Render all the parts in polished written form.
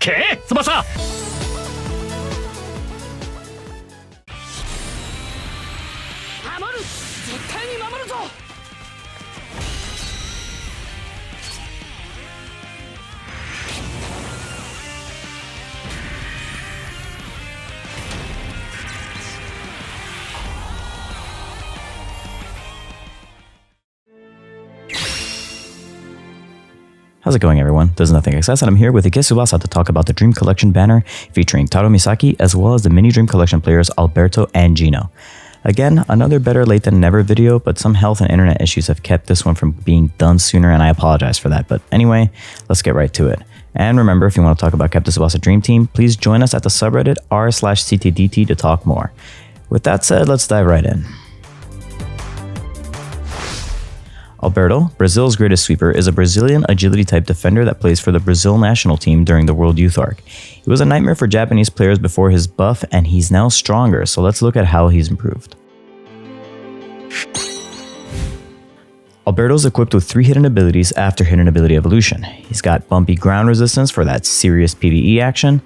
け翼守る絶対に守るぞ How's it going, everyone? There's Nothing Excess, and I'm here with Ike Tsubasa to talk about the Dream Collection banner featuring Taro Misaki, as well as the mini Dream Collection players Alberto and Gino. Again, another better late than never video, but some health and internet issues have kept this one from being done sooner, and I apologize for that. But anyway, let's get right to it. And remember, if you want to talk about Captain Tsubasa Dream Team, please join us at the subreddit r/CTDT to talk more. With that said, let's dive right in. Alberto, Brazil's greatest sweeper, is a Brazilian agility-type defender that plays for the Brazil national team during the World Youth Arc. He was a nightmare for Japanese players before his buff, and he's now stronger, so let's look at how he's improved. Alberto's equipped with 3 hidden abilities after hidden ability evolution. He's got bumpy ground resistance for that serious PvE action,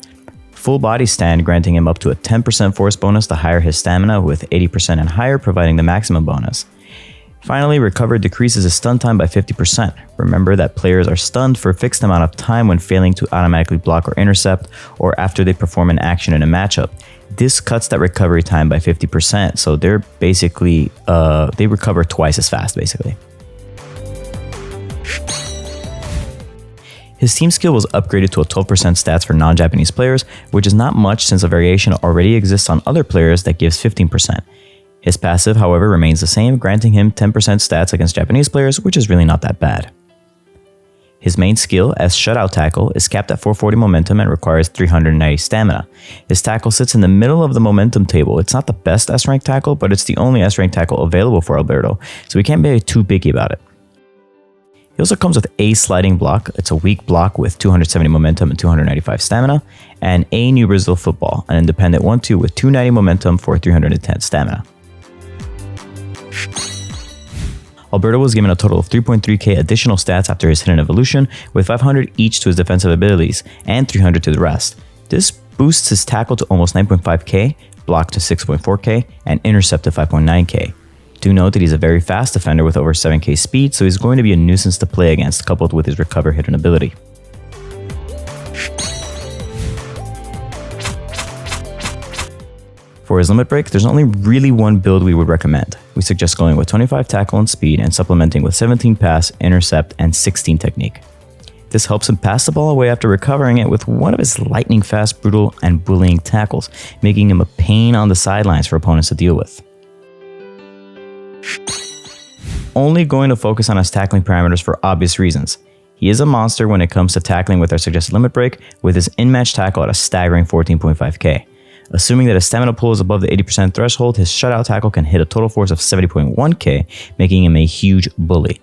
full body stand granting him up to a 10% force bonus to higher his stamina, with 80% and higher providing the maximum bonus. Finally, Recover decreases his stun time by 50%. Remember that players are stunned for a fixed amount of time when failing to automatically block or intercept, or after they perform an action in a matchup. This cuts that recovery time by 50%, so they're basically, they recover twice as fast, basically. His team skill was upgraded to a 12% stats for non-Japanese players, which is not much since a variation already exists on other players that gives 15%. His passive, however, remains the same, granting him 10% stats against Japanese players, which is really not that bad. His main skill, as Shutout Tackle, is capped at 440 momentum and requires 390 stamina. His tackle sits in the middle of the momentum table. It's not the best S-rank tackle, but it's the only S-rank tackle available for Alberto, so we can't be too picky about it. He also comes with A Sliding Block. It's a weak block with 270 momentum and 295 stamina, and A New Brazil Football, an independent 1-2 with 290 momentum for 310 stamina. Alberto was given a total of 3.3k additional stats after his hidden evolution, with 500 each to his defensive abilities and 300 to the rest. This boosts his tackle to almost 9.5k, block to 6.4k, and intercept to 5.9k. Do note that he's a very fast defender with over 7k speed, so he's going to be a nuisance to play against, coupled with his Recover hidden ability. For his limit break, there's only really one build we would recommend. We suggest going with 25 tackle and speed and supplementing with 17 pass, intercept, and 16 technique. This helps him pass the ball away after recovering it with one of his lightning fast, brutal, and bullying tackles, making him a pain on the sidelines for opponents to deal with. Only going to focus on his tackling parameters for obvious reasons. He is a monster when it comes to tackling with our suggested limit break, with his in-match tackle at a staggering 14.5k. Assuming that his stamina pool is above the 80% threshold, his shutout tackle can hit a total force of 70.1k, making him a huge bully.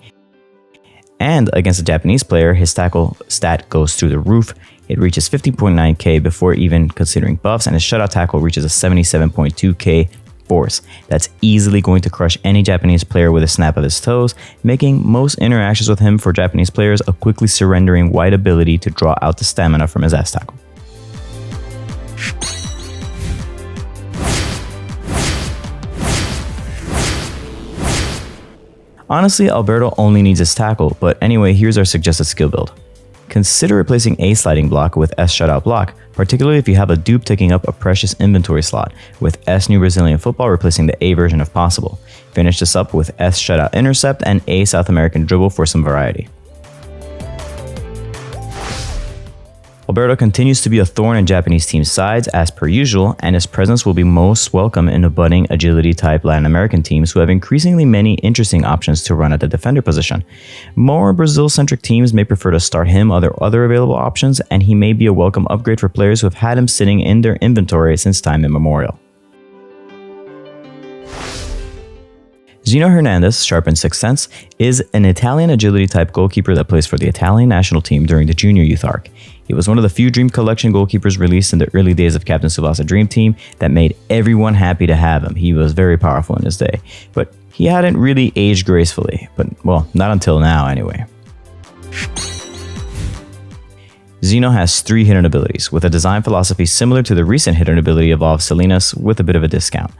And against a Japanese player, his tackle stat goes through the roof. It reaches 15.9k before even considering buffs, and his shutout tackle reaches a 77.2k force. That's easily going to crush any Japanese player with a snap of his toes, making most interactions with him for Japanese players a quickly surrendering wide ability to draw out the stamina from his S tackle. Honestly, Alberto only needs his tackle, but anyway, here's our suggested skill build. Consider replacing A Sliding Block with S Shutout Block, particularly if you have a dupe taking up a precious inventory slot, with S New Brazilian Football replacing the A version if possible. Finish this up with S Shutout Intercept and A South American Dribble for some variety. Alberto continues to be a thorn in Japanese team sides as per usual, and his presence will be most welcome in the budding agility-type Latin American teams who have increasingly many interesting options to run at the defender position. More Brazil-centric teams may prefer to start him other available options, and he may be a welcome upgrade for players who have had him sitting in their inventory since time immemorial. Gino Hernandez, sharpened Sixth Sense, is an Italian agility-type goalkeeper that plays for the Italian national team during the Junior Youth Arc. He was one of the few Dream Collection goalkeepers released in the early days of Captain Tsubasa Dream Team that made everyone happy to have him. He was very powerful in his day, but he hadn't really aged gracefully, but well, not until now anyway. Xeno has 3 hidden abilities, with a design philosophy similar to the recent hidden ability evolved Salinas with a bit of a discount.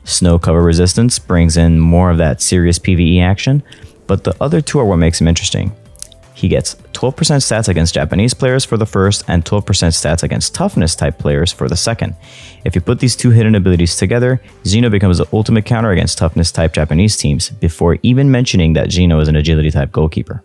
Snow cover resistance brings in more of that serious PvE action, but the other 2 are what makes him interesting. He gets 12% stats against Japanese players for the first and 12% stats against toughness type players for the second. If you put these 2 hidden abilities together, Xeno becomes the ultimate counter against toughness type Japanese teams, before even mentioning that Xeno is an agility type goalkeeper.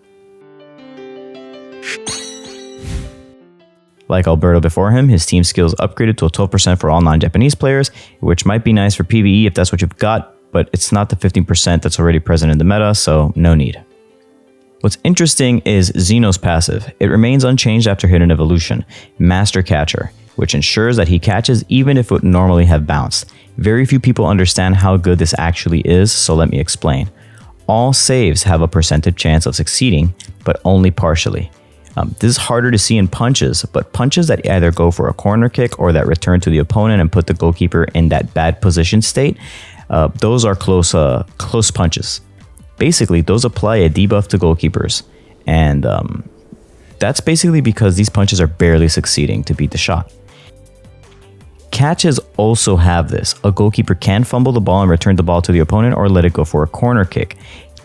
Like Alberto before him, his team skills upgraded to a 12% for all non-Japanese players, which might be nice for PvE if that's what you've got, but it's not the 15% that's already present in the meta, so no need. What's interesting is Xeno's passive. It remains unchanged after hidden evolution, Master Catcher, which ensures that he catches even if it would normally have bounced. Very few people understand how good this actually is, so let me explain. All saves have a percentage chance of succeeding, but only partially. This is harder to see in punches, but punches that either go for a corner kick or that return to the opponent and put the goalkeeper in that bad position state, those are close punches. Basically, those apply a debuff to goalkeepers, and that's basically because these punches are barely succeeding to beat the shot. Catches also have this. A goalkeeper can fumble the ball and return the ball to the opponent or let it go for a corner kick.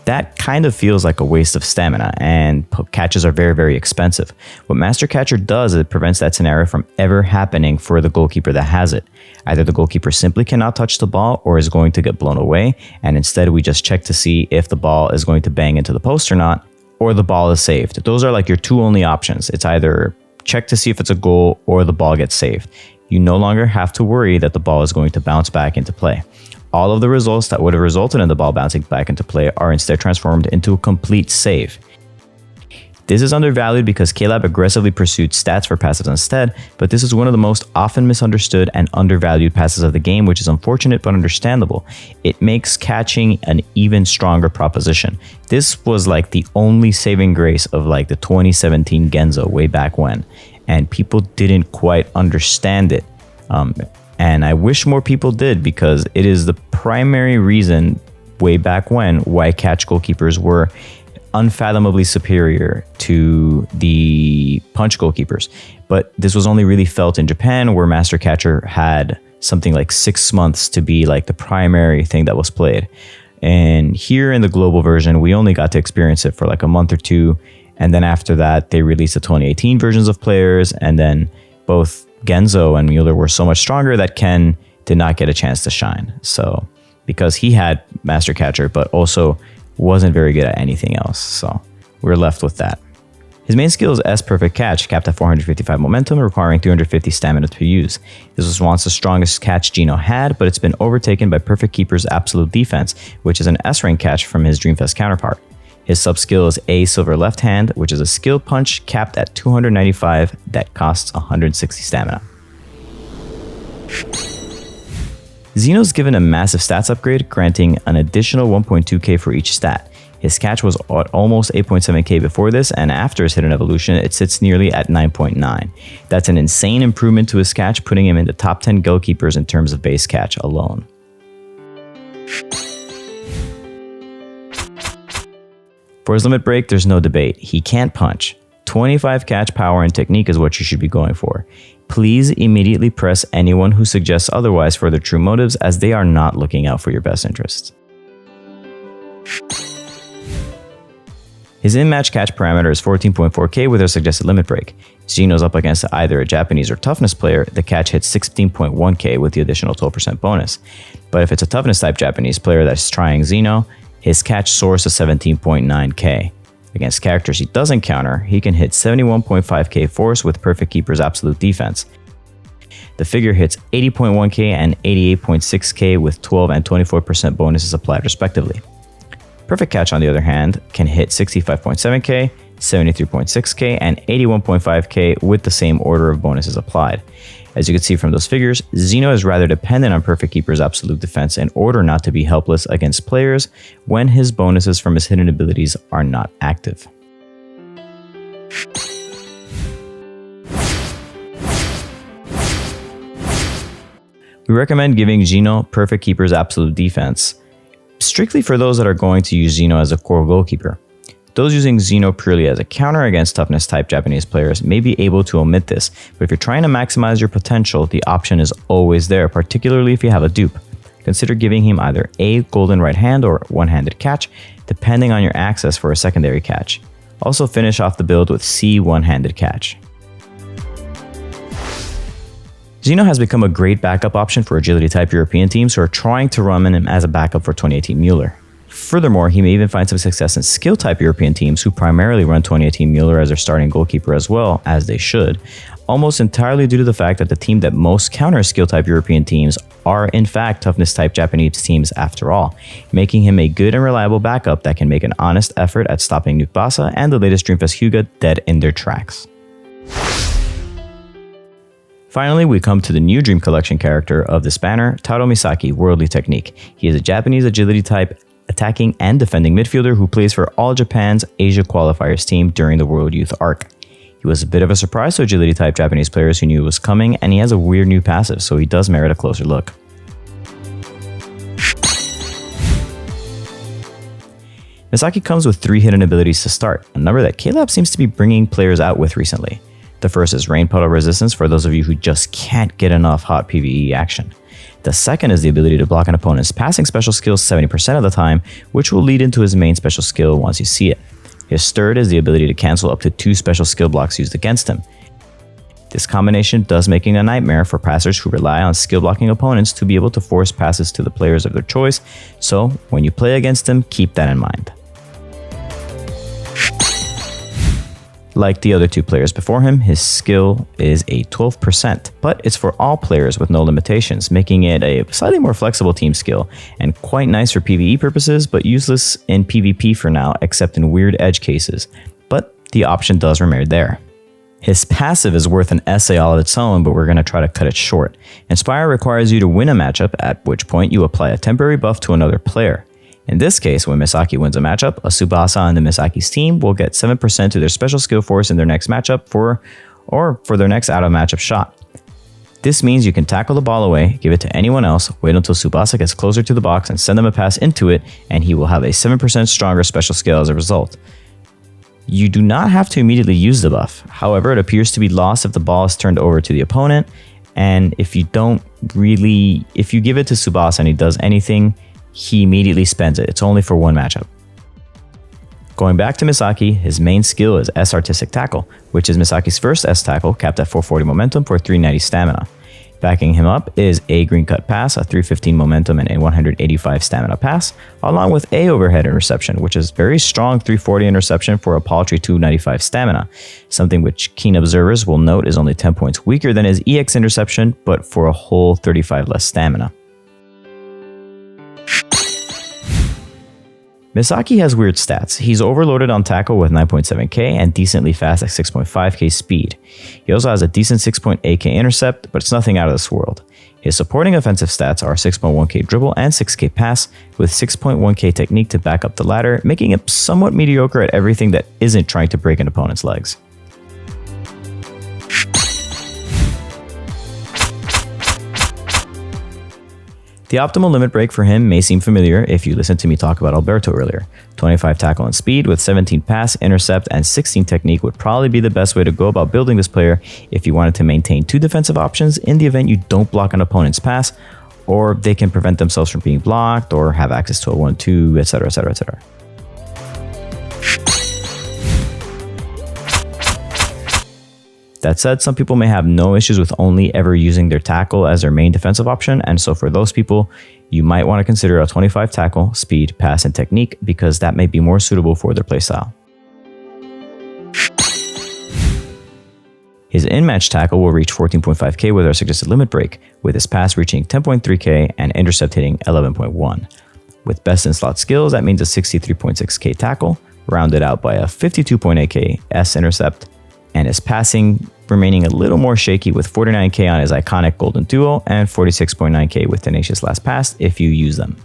That kind of feels like a waste of stamina, and catches are very, very expensive. What Master Catcher does is it prevents that scenario from ever happening for the goalkeeper that has it. Either the goalkeeper simply cannot touch the ball or is going to get blown away, and instead we just check to see if the ball is going to bang into the post or not, or the ball is saved. Those are like your 2 only options. It's either check to see if it's a goal or the ball gets saved. You no longer have to worry that the ball is going to bounce back into play. All of the results that would have resulted in the ball bouncing back into play are instead transformed into a complete save. This is undervalued because KLab aggressively pursued stats for passives instead, but this is one of the most often misunderstood and undervalued passes of the game, which is unfortunate but understandable. It makes catching an even stronger proposition. This was like the only saving grace of like the 2017 Genzo way back when, and people didn't quite understand it. And I wish more people did, because it is the primary reason way back when why catch goalkeepers were unfathomably superior to the punch goalkeepers. But this was only really felt in Japan, where Master Catcher had something like 6 months to be like the primary thing that was played. And here in the global version, we only got to experience it for like a month or 2. And then after that, they released the 2018 versions of players, and then both Genzo and Mueller were so much stronger that Ken did not get a chance to shine. So, because he had Master Catcher, but also wasn't very good at anything else. So, we're left with that. His main skill is S Perfect Catch, capped at 455 momentum, requiring 350 stamina to use. This was once the strongest catch Geno had, but it's been overtaken by Perfect Keeper's Absolute Defense, which is an S rank catch from his Dreamfest counterpart. His sub-skill is A Silver Left Hand, which is a skill punch capped at 295 that costs 160 stamina. Xeno's given a massive stats upgrade, granting an additional 1.2k for each stat. His catch was at almost 8.7k before this, and after his hidden evolution, it sits nearly at 9.9. That's an insane improvement to his catch, putting him in the top 10 goalkeepers in terms of base catch alone. For his limit break, there's no debate. He can't punch. 25 catch power and technique is what you should be going for. Please immediately press anyone who suggests otherwise for their true motives, as they are not looking out for your best interests. His in-match catch parameter is 14.4k with a suggested limit break. Xeno's up against either a Japanese or toughness player, the catch hits 16.1k with the additional 12% bonus. But if it's a toughness type Japanese player that's trying Xeno, his catch soars to 17.9k. Against characters he doesn't counter, he can hit 71.5k force with Perfect Keeper's Absolute Defense. The figure hits 80.1k and 88.6k with 12 and 24% bonuses applied respectively. Perfect Catch, on the other hand, can hit 65.7k, 73.6k, and 81.5k with the same order of bonuses applied. As you can see from those figures, Xeno is rather dependent on Perfect Keeper's Absolute Defense in order not to be helpless against players when his bonuses from his hidden abilities are not active. We recommend giving Xeno Perfect Keeper's Absolute Defense strictly for those that are going to use Xeno as a core goalkeeper. Those using Xeno purely as a counter against toughness type Japanese players may be able to omit this, but if you're trying to maximize your potential, the option is always there, particularly if you have a dupe. Consider giving him either A, golden right hand or one-handed catch, depending on your access for a secondary catch. Also finish off the build with C, one-handed catch. Xeno has become a great backup option for agility type European teams who are trying to run him as a backup for 2018 Mueller. Furthermore, he may even find some success in skill type European teams who primarily run 2018 Mueller as their starting goalkeeper as well, as they should, almost entirely due to the fact that the team that most counters skill type European teams are in fact toughness type Japanese teams after all, making him a good and reliable backup that can make an honest effort at stopping Nuke Basa and the latest Dreamfest Hyuga dead in their tracks. Finally, we come to the new Dream Collection character of this banner, Taro Misaki, Worldly Technique. He is a Japanese agility type attacking and defending midfielder who plays for All Japan's Asia Qualifiers team during the World Youth Arc. He was a bit of a surprise to agility type Japanese players who knew it was coming, and he has a weird new passive, so he does merit a closer look. Misaki comes with 3 hidden abilities to start, a number that K-Lab seems to be bringing players out with recently. The first is Rain Puddle Resistance for those of you who just can't get enough hot PvE action. The second is the ability to block an opponent's passing special skills 70% of the time, which will lead into his main special skill once you see it. His third is the ability to cancel up to 2 special skill blocks used against him. This combination does make it a nightmare for passers who rely on skill blocking opponents to be able to force passes to the players of their choice, so when you play against him, keep that in mind. Like the other 2 players before him, his skill is a 12%, but it's for all players with no limitations, making it a slightly more flexible team skill, and quite nice for PvE purposes, but useless in PvP for now, except in weird edge cases. But the option does remain there. His passive is worth an essay all of its own, but we're going to try to cut it short. Inspire requires you to win a matchup, at which point you apply a temporary buff to another player. In this case, when Misaki wins a matchup, a Tsubasa on the Misaki's team will get 7% to their special skill force in their next matchup for their next out of matchup shot. This means you can tackle the ball away, give it to anyone else, wait until Tsubasa gets closer to the box and send them a pass into it, and he will have a 7% stronger special skill as a result. You do not have to immediately use the buff. However, it appears to be lost if the ball is turned over to the opponent, and if you give it to Tsubasa and he does anything, he immediately spends it. It's only for one matchup. Going back to Misaki, his main skill is S Artistic Tackle, which is Misaki's first S tackle, capped at 440 momentum for 390 stamina. Backing him up is A Green Cut Pass, a 315 momentum and a 185 stamina pass, along with A Overhead Interception, which is very strong 340 interception for a paltry 295 stamina, something which keen observers will note is only 10 points weaker than his EX Interception, but for a whole 35 less stamina. Misaki has weird stats. He's overloaded on tackle with 9.7k and decently fast at 6.5k speed. He also has a decent 6.8k intercept, but it's nothing out of this world. His supporting offensive stats are 6.1k dribble and 6k pass, with 6.1k technique to back up the latter, making him somewhat mediocre at everything that isn't trying to break an opponent's legs. The optimal limit break for him may seem familiar if you listened to me talk about Alberto earlier. 25 tackle and speed with 17 pass, intercept, and 16 technique would probably be the best way to go about building this player if you wanted to maintain 2 defensive options in the event you don't block an opponent's pass, or they can prevent themselves from being blocked, or have access to a 1-2, etc, etc, etc. That said, some people may have no issues with only ever using their tackle as their main defensive option, and so for those people, you might want to consider a 25 tackle, speed, pass, and technique because that may be more suitable for their playstyle. His in-match tackle will reach 14.5k with our suggested limit break, with his pass reaching 10.3k and intercept hitting 11.1. With best in slot skills, that means a 63.6k tackle, rounded out by a 52.8k S intercept, and his passing remaining a little more shaky with 49k on his iconic Golden Duo and 46.9k with Tenacious Last Pass if you use them.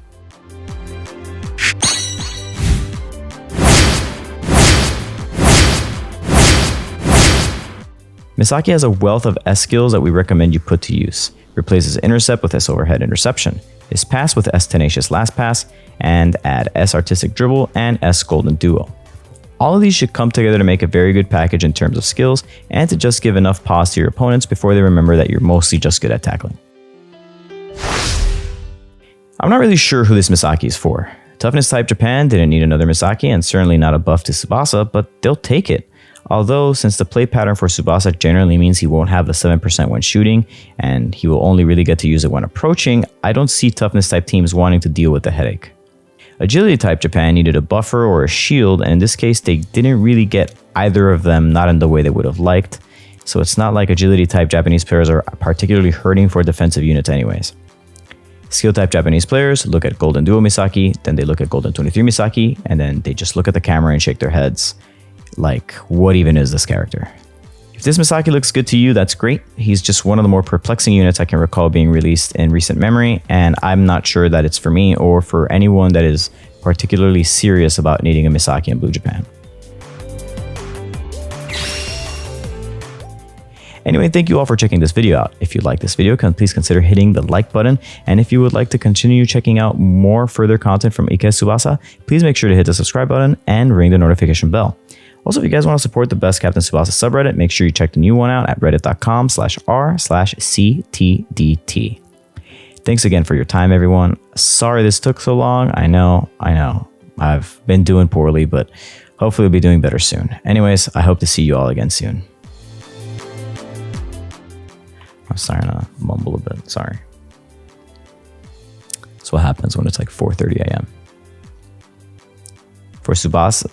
Misaki has a wealth of S skills that we recommend you put to use. Replace his intercept with S Overhead Interception, his pass with S Tenacious Last Pass, and add S Artistic Dribble and S Golden Duo. All of these should come together to make a very good package in terms of skills and to just give enough pause to your opponents before they remember that you're mostly just good at tackling. I'm not really sure who this Misaki is for. Toughness type Japan didn't need another Misaki and certainly not a buff to Tsubasa, but they'll take it. Although, since the play pattern for Tsubasa generally means he won't have the 7% when shooting, and he will only really get to use it when approaching, I don't see toughness type teams wanting to deal with the headache. Agility type Japan needed a buffer or a shield, and in this case they didn't really get either of them, not in the way they would have liked, so it's not like agility type Japanese players are particularly hurting for defensive units anyways. Skill type Japanese players look at Golden Duo Misaki, then they look at Golden 23 Misaki, and then they just look at the camera and shake their heads. Like, what even is this character? If this Misaki looks good to you, that's great. He's just one of the more perplexing units I can recall being released in recent memory, and I'm not sure that it's for me or for anyone that is particularly serious about needing a Misaki in Blue Japan. Anyway, thank you all for checking this video out. If you like this video, please consider hitting the like button. And if you would like to continue checking out more further content from Ike Tsubasa, please make sure to hit the subscribe button and ring the notification bell. Also, if you guys want to support the best Captain Tsubasa subreddit, make sure you check the new one out at reddit.com/r/ctdt. Thanks again for your time, everyone. Sorry this took so long. I know. I've been doing poorly, but hopefully we'll be doing better soon. Anyways, I hope to see you all again soon. I'm starting to mumble a bit. Sorry. That's what happens when it's like 4:30 a.m. For Tsubasa.